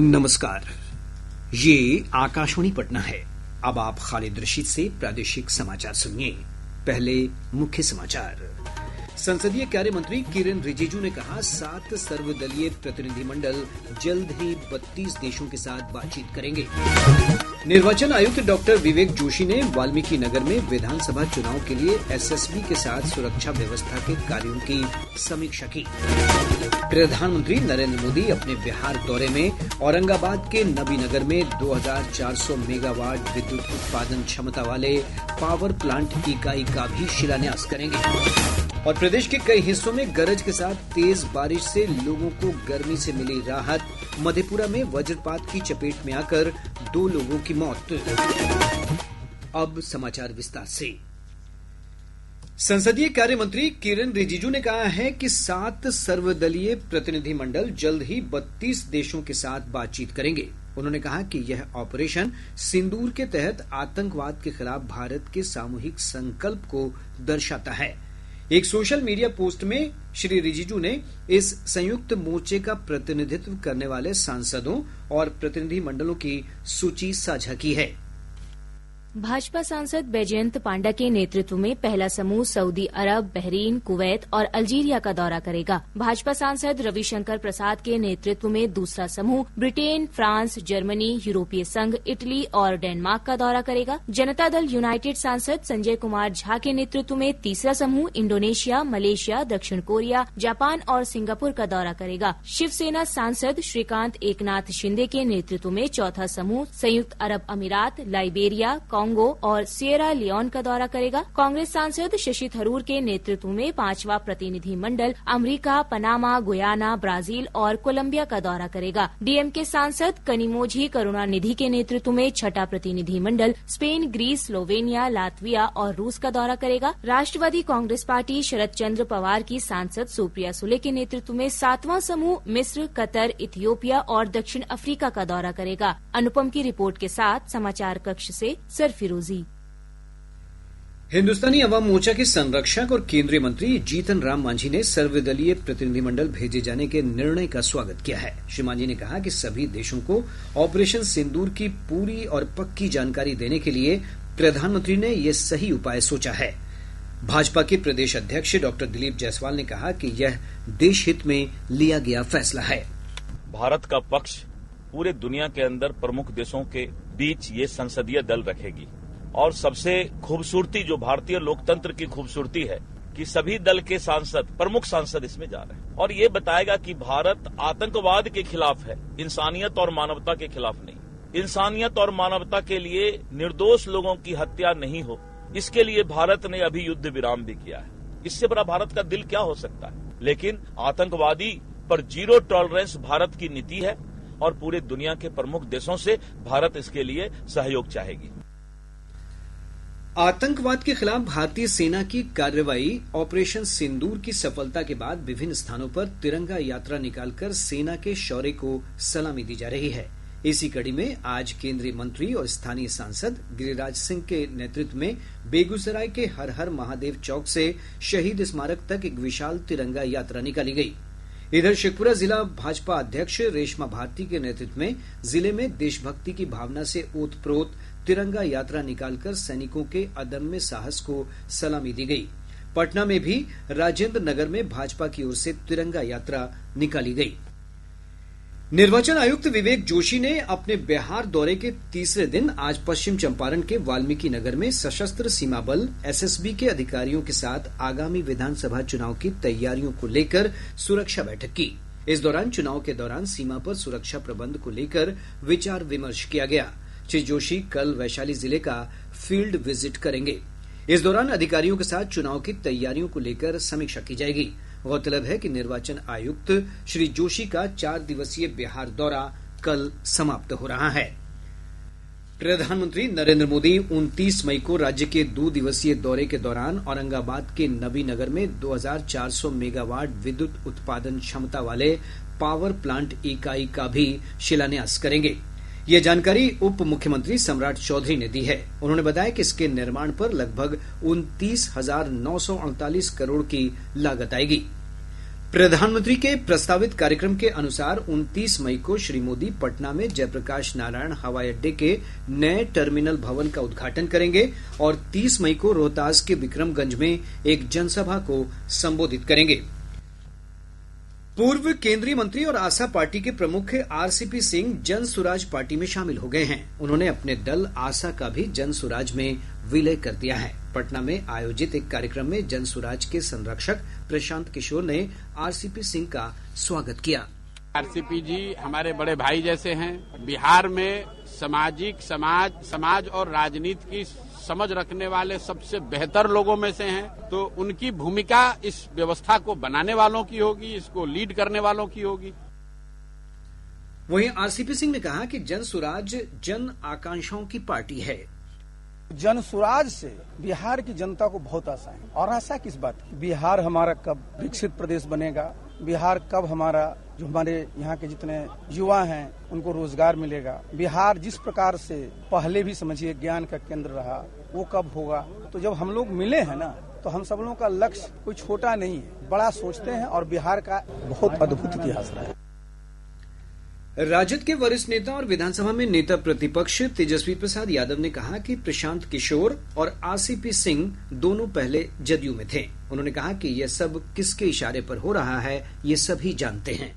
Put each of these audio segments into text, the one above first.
नमस्कार। ये आकाशवाणी पटना है। अब आप खालिद रशीद से प्रादेशिक समाचार सुनिए। पहले मुख्य समाचार। संसदीय कार्य मंत्री किरेन रिजिजू ने कहा 7 सर्वदलीय प्रतिनिधिमंडल जल्द ही 32 देशों के साथ बातचीत करेंगे। निर्वाचन आयुक्त डॉक्टर विवेक जोशी ने वाल्मीकि नगर में विधानसभा चुनाव के लिए एसएसबी के साथ सुरक्षा व्यवस्था के कार्यों की समीक्षा की। प्रधानमंत्री नरेंद्र मोदी अपने बिहार दौरे में औरंगाबाद के नबीनगर में 2400 मेगावाट विद्युत उत्पादन क्षमता वाले पावर प्लांट इकाई का भी शिलान्यास करेंगे। और प्रदेश के कई हिस्सों में गरज के साथ तेज बारिश से लोगों को गर्मी से मिली राहत। मधेपुरा में वज्रपात की चपेट में आकर 2 लोगों की मौत। अब समाचार विस्तार से। संसदीय कार्य मंत्री किरेन रिजिजू ने कहा है कि 7 सर्वदलीय प्रतिनिधिमंडल जल्द ही 32 देशों के साथ बातचीत करेंगे। उन्होंने कहा कि यह ऑपरेशन सिंदूर के तहत आतंकवाद के खिलाफ भारत के सामूहिक संकल्प को दर्शाता है। एक सोशल मीडिया पोस्ट में श्री रिजिजू ने इस संयुक्त मोर्चे का प्रतिनिधित्व करने वाले सांसदों और प्रतिनिधिमंडलों की सूची साझा की है। भाजपा सांसद बैजयंत पांडा के नेतृत्व में पहला समूह सऊदी अरब, बहरीन, कुवैत और अल्जीरिया का दौरा करेगा। भाजपा सांसद रविशंकर प्रसाद के नेतृत्व में दूसरा समूह ब्रिटेन, फ्रांस, जर्मनी, यूरोपीय संघ, इटली और डेनमार्क का दौरा करेगा। जनता दल यूनाइटेड सांसद संजय कुमार झा के नेतृत्व में तीसरा समूह इंडोनेशिया, मलेशिया, दक्षिण कोरिया, जापान और सिंगापुर का दौरा करेगा। शिवसेना सांसद श्रीकांत एकनाथ शिंदे के नेतृत्व में चौथा समूह संयुक्त अरब अमीरात, लाइबेरिया, कांगो और सिएरा लियोन का दौरा करेगा। कांग्रेस सांसद शशि थरूर के नेतृत्व में 5वां प्रतिनिधिमंडल अमेरिका, पनामा, गुयाना, ब्राजील और कोलंबिया का दौरा करेगा। डीएमके सांसद कनिमोझी करुणानिधि के नेतृत्व में 6ठा प्रतिनिधिमंडल स्पेन, ग्रीस, स्लोवेनिया, लातविया और रूस का दौरा करेगा। राष्ट्रवादी कांग्रेस पार्टी शरद चंद्र पवार की सांसद सुप्रिया सुले के नेतृत्व में 7वां समूह मिस्र, कतर, इथियोपिया और दक्षिण अफ्रीका का दौरा करेगा। अनुपम की रिपोर्ट के साथ समाचार कक्ष से फिरोजी। हिंदुस्तानी अवाम मोर्चा के संरक्षक और केंद्रीय मंत्री जीतन राम मांझी ने सर्वदलीय प्रतिनिधिमंडल भेजे जाने के निर्णय का स्वागत किया है। श्री मांझी ने कहा कि सभी देशों को ऑपरेशन सिंदूर की पूरी और पक्की जानकारी देने के लिए प्रधानमंत्री ने यह सही उपाय सोचा है। भाजपा के प्रदेश अध्यक्ष डॉक्टर दिलीप जायसवाल ने कहा कि यह देश हित में लिया गया फैसला है। भारत का पक्ष पूरे दुनिया के अंदर प्रमुख देशों के बीच ये संसदीय दल रखेगी और सबसे खूबसूरती जो भारतीय लोकतंत्र की खूबसूरती है कि सभी दल के सांसद, प्रमुख सांसद इसमें जा रहे हैं और ये बताएगा कि भारत आतंकवाद के खिलाफ है, इंसानियत और मानवता के खिलाफ नहीं। इंसानियत और मानवता के लिए निर्दोष लोगों की हत्या नहीं हो, इसके लिए भारत ने अभी युद्ध विराम भी किया है। इससे बड़ा भारत का दिल क्या हो सकता है। लेकिन आतंकवादी पर 0 टॉलरेंस भारत की नीति है और पूरे दुनिया के प्रमुख देशों से भारत इसके लिए सहयोग चाहेगी। आतंकवाद के खिलाफ भारतीय सेना की कार्रवाई ऑपरेशन सिंदूर की सफलता के बाद विभिन्न स्थानों पर तिरंगा यात्रा निकालकर सेना के शौर्य को सलामी दी जा रही है। इसी कड़ी में आज केंद्रीय मंत्री और स्थानीय सांसद गिरिराज सिंह के नेतृत्व में बेगूसराय के हर हर महादेव चौक से शहीद स्मारक तक एक विशाल तिरंगा यात्रा निकाली गई। इधर शेखपुरा जिला भाजपा अध्यक्ष रेशमा भारती के नेतृत्व में जिले में देशभक्ति की भावना से ओतप्रोत तिरंगा यात्रा निकालकर सैनिकों के अदम्य साहस को सलामी दी गई। पटना में भी राजेंद्र नगर में भाजपा की ओर से तिरंगा यात्रा निकाली गई। निर्वाचन आयुक्त विवेक जोशी ने अपने बिहार दौरे के तीसरे दिन आज पश्चिम चंपारण के वाल्मीकि नगर में सशस्त्र सीमा बल एसएसबी के अधिकारियों के साथ आगामी विधानसभा चुनाव की तैयारियों को लेकर सुरक्षा बैठक की। इस दौरान चुनाव के दौरान सीमा पर सुरक्षा प्रबंध को लेकर विचार विमर्श किया गया। श्री जोशी कल वैशाली जिले का फील्ड विजिट करेंगे। इस दौरान अधिकारियों के साथ चुनाव की तैयारियों को लेकर समीक्षा की जाएगी। गौरतलब है कि निर्वाचन आयुक्त श्री जोशी का 4 दिवसीय बिहार दौरा कल समाप्त हो रहा है। प्रधानमंत्री नरेंद्र मोदी 29 मई को राज्य के 2 दिवसीय दौरे के दौरान औरंगाबाद के नबीनगर में 2400 मेगावाट विद्युत उत्पादन क्षमता वाले पावर प्लांट इकाई का भी शिलान्यास करेंगे। यह जानकारी उप मुख्यमंत्री सम्राट चौधरी ने दी है। उन्होंने बताया कि इसके निर्माण पर लगभग 29,948 करोड़ की लागत आएगी। प्रधानमंत्री के प्रस्तावित कार्यक्रम के अनुसार 29 मई को श्री मोदी पटना में जयप्रकाश नारायण हवाई अड्डे के नए टर्मिनल भवन का उद्घाटन करेंगे और 30 मई को रोहतास के विक्रमगंज में एक जनसभा को संबोधित करेंगे। पूर्व केंद्रीय मंत्री और आशा पार्टी के प्रमुख आरसीपी सिंह जन सुराज पार्टी में शामिल हो गए हैं। उन्होंने अपने दल आशा का भी जन सुराज में विलय कर दिया है। पटना में आयोजित एक कार्यक्रम में जन सुराज के संरक्षक प्रशांत किशोर ने आरसीपी सिंह का स्वागत किया। आरसीपी जी हमारे बड़े भाई जैसे हैं। बिहार में समाज और राजनीति की समझ रखने वाले सबसे बेहतर लोगों में से हैं। तो उनकी भूमिका इस व्यवस्था को बनाने वालों की होगी, इसको लीड करने वालों की होगी। वहीं आरसीपी सिंह ने कहा कि जन सुराज जन आकांक्षाओं की पार्टी है। जन सुराज से बिहार की जनता को बहुत आशा है। और आशा किस बात की? बिहार हमारा कब विकसित प्रदेश बनेगा, बिहार कब हमारा जो हमारे यहाँ के जितने युवा हैं उनको रोजगार मिलेगा, बिहार जिस प्रकार से पहले भी समझिए ज्ञान का केंद्र रहा वो कब होगा। तो जब हम लोग मिले हैं ना तो हम सब लोगों का लक्ष्य कोई छोटा नहीं है, बड़ा सोचते हैं और बिहार का बहुत अद्भुत इतिहास रहा है। राजद के वरिष्ठ नेता और विधानसभा में नेता प्रतिपक्ष तेजस्वी प्रसाद यादव ने कहा कि प्रशांत किशोर और आरसीपी सिंह दोनों पहले जदयू में थे। उन्होंने कहा कि यह सब किसके इशारे पर हो रहा है ये सभी जानते हैं।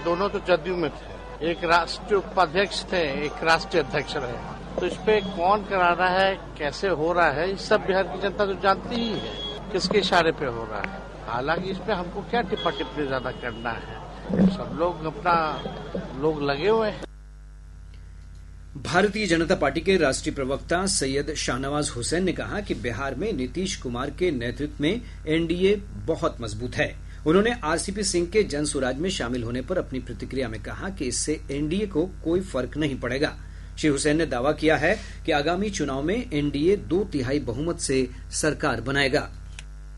दोनों तो जदयू में थे, एक राष्ट्रीय उपाध्यक्ष थे, एक राष्ट्रीय अध्यक्ष रहे। तो इस पे कौन करा रहा है, कैसे हो रहा है, ये सब बिहार की जनता तो जानती ही है किसके इशारे पे हो रहा है। हालांकि इसमें हमको क्या टिप्पा टिप्पणी ज्यादा करना है, सब लोग अपना लोग लगे हुए हैं। भारतीय जनता पार्टी के राष्ट्रीय प्रवक्ता सैयद शाहनवाज हुसैन ने कहा कि बिहार में नीतीश कुमार के नेतृत्व में एनडीए बहुत मजबूत है। उन्होंने आरसीपी सिंह के जन सुराज में शामिल होने पर अपनी प्रतिक्रिया में कहा कि इससे एनडीए को कोई फर्क नहीं पड़ेगा। श्री हुसैन ने दावा किया है कि आगामी चुनाव में एनडीए 2/3 बहुमत से सरकार बनाएगा।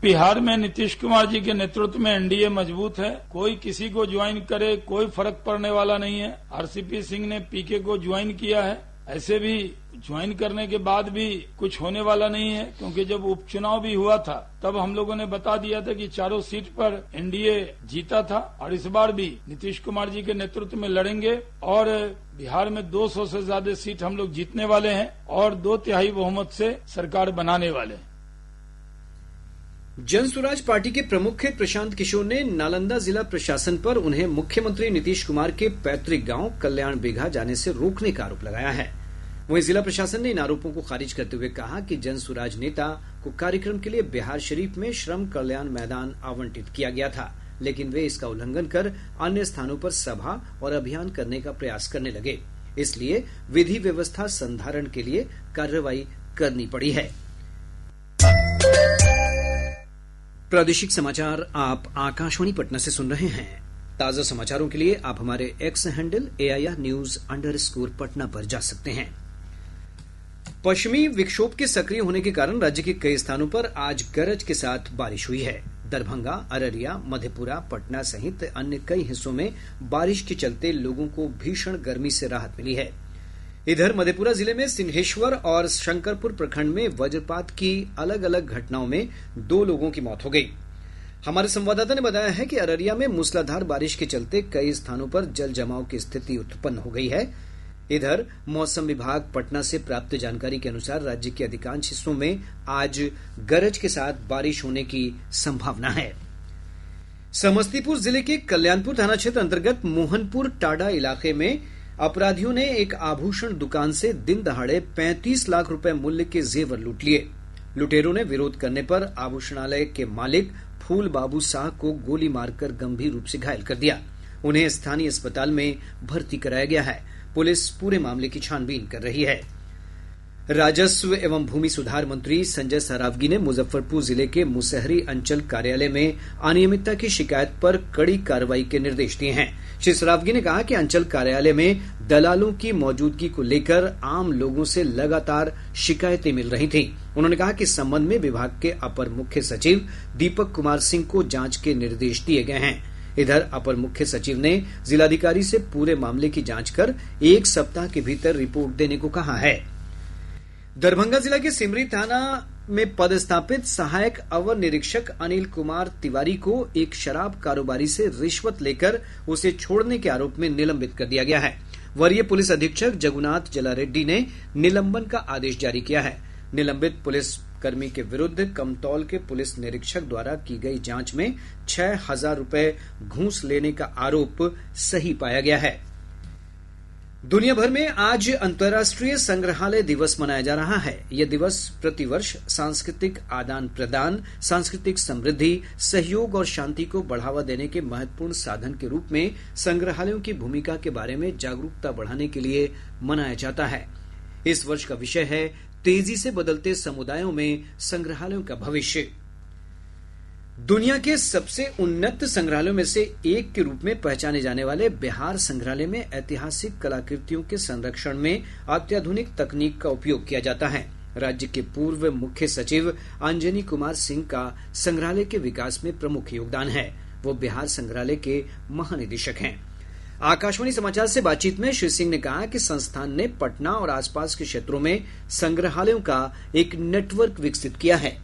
बिहार में नीतीश कुमार जी के नेतृत्व में एनडीए मजबूत है। कोई किसी को ज्वाइन करे कोई फर्क पड़ने वाला नहीं है। आरसीपी सिंह ने पीके को ज्वाइन किया है, ऐसे भी ज्वाइन करने के बाद भी कुछ होने वाला नहीं है, क्योंकि जब उपचुनाव भी हुआ था तब हम लोगों ने बता दिया था कि चारों सीट पर एनडीए जीता था और इस बार भी नीतीश कुमार जी के नेतृत्व में लड़ेंगे और बिहार में 200 से ज्यादा सीट हम लोग जीतने वाले हैं और 2/3 बहुमत से सरकार बनाने वाले हैं। जन सुराज पार्टी के प्रमुख प्रशांत किशोर ने नालंदा जिला प्रशासन पर उन्हें मुख्यमंत्री नीतीश कुमार के पैतृक गांव कल्याण बिघा जाने से रोकने का आरोप लगाया है। वहीं जिला प्रशासन ने इन आरोपों को खारिज करते हुए कहा कि जन सुराज नेता को कार्यक्रम के लिए बिहार शरीफ में श्रम कल्याण मैदान आवंटित किया गया था, लेकिन वे इसका उल्लंघन कर अन्य स्थानों पर सभा और अभियान करने का प्रयास करने लगे। इसलिए विधि व्यवस्था संधारण के लिए कार्रवाई करनी पड़ी है। प्रादेशिक समाचार आप आकाशवाणी पटना से सुन रहे हैं। ताजा समाचारों के लिए आप हमारे एक्स हैंडल AIR_News_ पटना पर जा सकते हैं। पश्चिमी विक्षोभ के सक्रिय होने के कारण राज्य के कई स्थानों पर आज गरज के साथ बारिश हुई है। दरभंगा, अररिया, मधेपुरा, पटना सहित अन्य कई हिस्सों में बारिश के चलते लोगों को भीषण गर्मी से राहत मिली है। इधर मधेपुरा जिले में सिंहेश्वर और शंकरपुर प्रखंड में वज्रपात की अलग अलग घटनाओं में 2 लोगों की मौत हो गई। हमारे संवाददाता ने बताया है कि अररिया में मूसलाधार बारिश के चलते कई स्थानों पर जल जमाव की स्थिति उत्पन्न हो गई है। इधर मौसम विभाग पटना से प्राप्त जानकारी के अनुसार राज्य के अधिकांश हिस्सों में आज गरज के साथ बारिश होने की संभावना है। समस्तीपुर जिले के कल्याणपुर थाना क्षेत्र अंतर्गत मोहनपुर टाडा इलाके में अपराधियों ने एक आभूषण दुकान से दिन दहाड़े 35 लाख रुपए मूल्य के जेवर लूट लिए। लुटेरों ने विरोध करने पर आभूषणालय के मालिक फूल बाबू शाह को गोली मारकर गंभीर रूप से घायल कर दिया। उन्हें स्थानीय अस्पताल में भर्ती कराया गया है। पुलिस पूरे मामले की छानबीन कर रही है। राजस्व एवं भूमि सुधार मंत्री संजय सरावगी ने मुजफ्फरपुर जिले के मुसहरी अंचल कार्यालय में अनियमितता की शिकायत पर कड़ी कार्रवाई के निर्देश दिए हैं। श्री सरावगी ने कहा कि अंचल कार्यालय में दलालों की मौजूदगी को लेकर आम लोगों से लगातार शिकायतें मिल रही थीं। उन्होंने कहा कि इस संबंध में विभाग के अपर मुख्य सचिव दीपक कुमार सिंह को जांच के निर्देश दिए गए हैं। इधर अपर मुख्य सचिव ने जिलाधिकारी से पूरे मामले की जांच कर 1 सप्ताह के भीतर रिपोर्ट देने को कहा है। दरभंगा जिला के सिमरी थाना में पदस्थापित सहायक अवर निरीक्षक अनिल कुमार तिवारी को एक शराब कारोबारी से रिश्वत लेकर उसे छोड़ने के आरोप में निलंबित कर दिया गया है। वरीय पुलिस अधीक्षक जगुनाथ जलारेड्डी ने निलंबन का आदेश जारी किया है। निलंबित पुलिस कर्मी के विरुद्ध कमतौल के पुलिस निरीक्षक द्वारा की गई जांच में 6,000 रुपए घूस लेने का आरोप सही पाया गया है। दुनिया भर में आज अंतर्राष्ट्रीय संग्रहालय दिवस मनाया जा रहा है। यह दिवस प्रतिवर्ष सांस्कृतिक आदान प्रदान, सांस्कृतिक समृद्धि, सहयोग और शांति को बढ़ावा देने के महत्वपूर्ण साधन के रूप में संग्रहालयों की भूमिका के बारे में जागरूकता बढ़ाने के लिए मनाया जाता है। इस वर्ष का विषय है तेजी से बदलते समुदायों में संग्रहालयों का भविष्य। दुनिया के सबसे उन्नत संग्रहालयों में से एक के रूप में पहचाने जाने वाले बिहार संग्रहालय में ऐतिहासिक कलाकृतियों के संरक्षण में अत्याधुनिक तकनीक का उपयोग किया जाता है। राज्य के पूर्व मुख्य सचिव अंजनी कुमार सिंह का संग्रहालय के विकास में प्रमुख योगदान है। वो बिहार संग्रहालय के महानिदेशक हैं। आकाशवाणी समाचार से बातचीत में श्री सिंह ने कहा कि संस्थान ने पटना और आसपास के क्षेत्रों में संग्रहालयों का एक नेटवर्क विकसित किया है।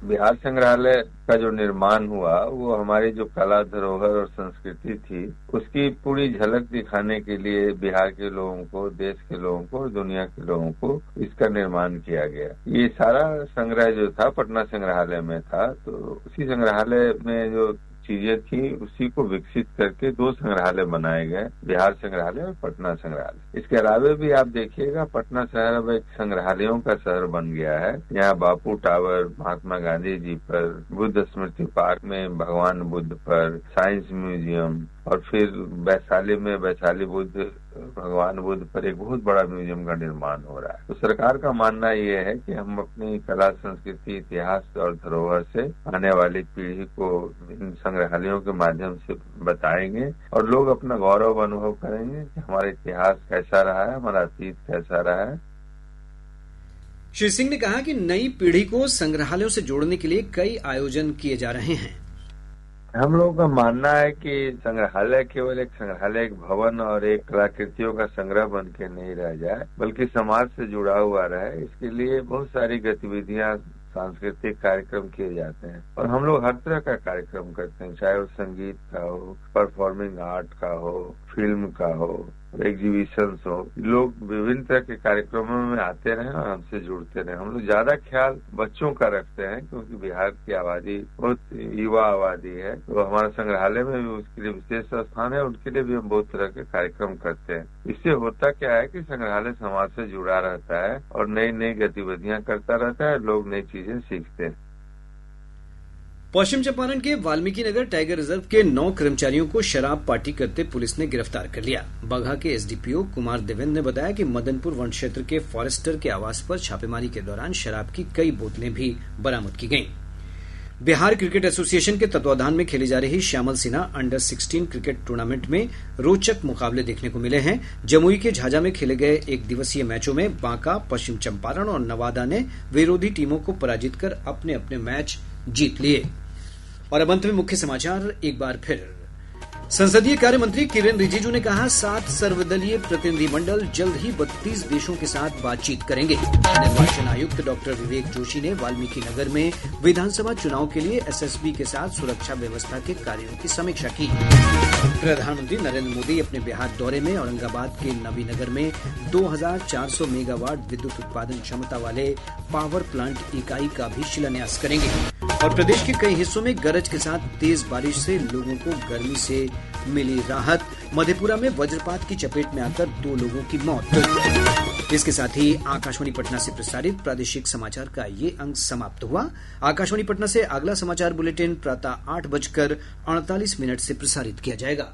बिहार संग्रहालय का जो निर्माण हुआ वो हमारी जो कला धरोहर और संस्कृति थी उसकी पूरी झलक दिखाने के लिए बिहार के लोगों को, देश के लोगों को और दुनिया के लोगों को इसका निर्माण किया गया। ये सारा संग्रह जो था पटना संग्रहालय में था, तो उसी संग्रहालय में जो चीजें थी उसी को विकसित करके 2 संग्रहालय बनाए गए, बिहार संग्रहालय और पटना संग्रहालय। इसके अलावा भी आप देखिएगा पटना शहर अब एक संग्रहालयों का शहर बन गया है। यहाँ बापू टावर, महात्मा गांधी जी पर, बुद्ध स्मृति पार्क में भगवान बुद्ध पर, साइंस म्यूजियम और फिर वैशाली में वैशाली बुद्ध, भगवान बुद्ध पर एक बहुत बड़ा म्यूजियम का निर्माण हो रहा है। तो सरकार का मानना ये है कि हम अपनी कला, संस्कृति, इतिहास और धरोहर से आने वाली पीढ़ी को इन संग्रहालयों के माध्यम से बताएंगे और लोग अपना गौरव अनुभव करेंगे कि हमारा इतिहास कैसा रहा है, हमारा अतीत कैसा रहा है। श्री सिंह ने कहा कि नई पीढ़ी को संग्रहालयों से जोड़ने के लिए कई आयोजन किए जा रहे हैं। हम लोगों का मानना है कि संग्रहालय केवल एक संग्रहालय, एक भवन और एक कलाकृतियों का संग्रह बन के नहीं रह जाए, बल्कि समाज से जुड़ा हुआ रहे। इसके लिए बहुत सारी गतिविधियां, सांस्कृतिक कार्यक्रम किए जाते हैं और हम लोग हर तरह का कार्यक्रम करते हैं, चाहे वो संगीत का हो, परफॉर्मिंग आर्ट का हो, फिल्म का हो, एग्जीबिशंस हो। लोग विभिन्न तरह के कार्यक्रमों में आते रहे और हमसे जुड़ते रहे। हम लोग ज्यादा ख्याल बच्चों का रखते हैं क्योंकि बिहार की आबादी बहुत युवा आबादी है, तो हमारे संग्रहालय में भी उसके लिए विशेष स्थान है। उनके लिए भी हम बहुत तरह के कार्यक्रम करते हैं। इससे होता क्या है कि संग्रहालय समाज से जुड़ा रहता है और नई नई गतिविधियां करता रहता है, लोग नई चीजें सीखते हैं। पश्चिम चंपारण के वाल्मीकि नगर टाइगर रिजर्व के 9 कर्मचारियों को शराब पार्टी करते पुलिस ने गिरफ्तार कर लिया। बगहा के एसडीपीओ कुमार देवेंद्र ने बताया कि मदनपुर वन क्षेत्र के फॉरेस्टर के आवास पर छापेमारी के दौरान शराब की कई बोतलें भी बरामद की गईं। बिहार क्रिकेट एसोसिएशन के तत्वाधान में खेली जा रही Shyamal Sinha under 16 cricket tournament में रोचक मुकाबले देखने को मिले हैं। जमुई के झाझा में खेले गए 1 दिवसीय मैचों में बांका, पश्चिम चंपारण और नवादा ने विरोधी टीमों को पराजित कर अपने अपने मैच जीत लिए। और अब अंत में मुख्य समाचार एक बार फिर। संसदीय कार्य मंत्री किरेन रिजिजू ने कहा 7 सर्वदलीय प्रतिनिधिमंडल जल्द ही 32 देशों के साथ बातचीत करेंगे। निर्वाचन आयुक्त डॉक्टर विवेक जोशी ने वाल्मीकि नगर में विधानसभा चुनाव के लिए एसएसबी के साथ सुरक्षा व्यवस्था के कार्यों की समीक्षा की। प्रधानमंत्री नरेंद्र मोदी अपने बिहार दौरे में औरंगाबाद के नबीनगर में 2400 मेगावाट विद्युत उत्पादन क्षमता वाले पावर प्लांट इकाई का भी शिलान्यास करेंगे। और प्रदेश के कई हिस्सों में गरज के साथ तेज बारिश से लोगों को गर्मी से मिली राहत। मधेपुरा में वज्रपात की चपेट में आकर 2 लोगों की मौत। इसके साथ ही आकाशवाणी पटना से प्रसारित प्रादेशिक समाचार का ये अंक समाप्त हुआ। आकाशवाणी पटना से अगला समाचार बुलेटिन प्रातः 8:48 से प्रसारित किया जाएगा।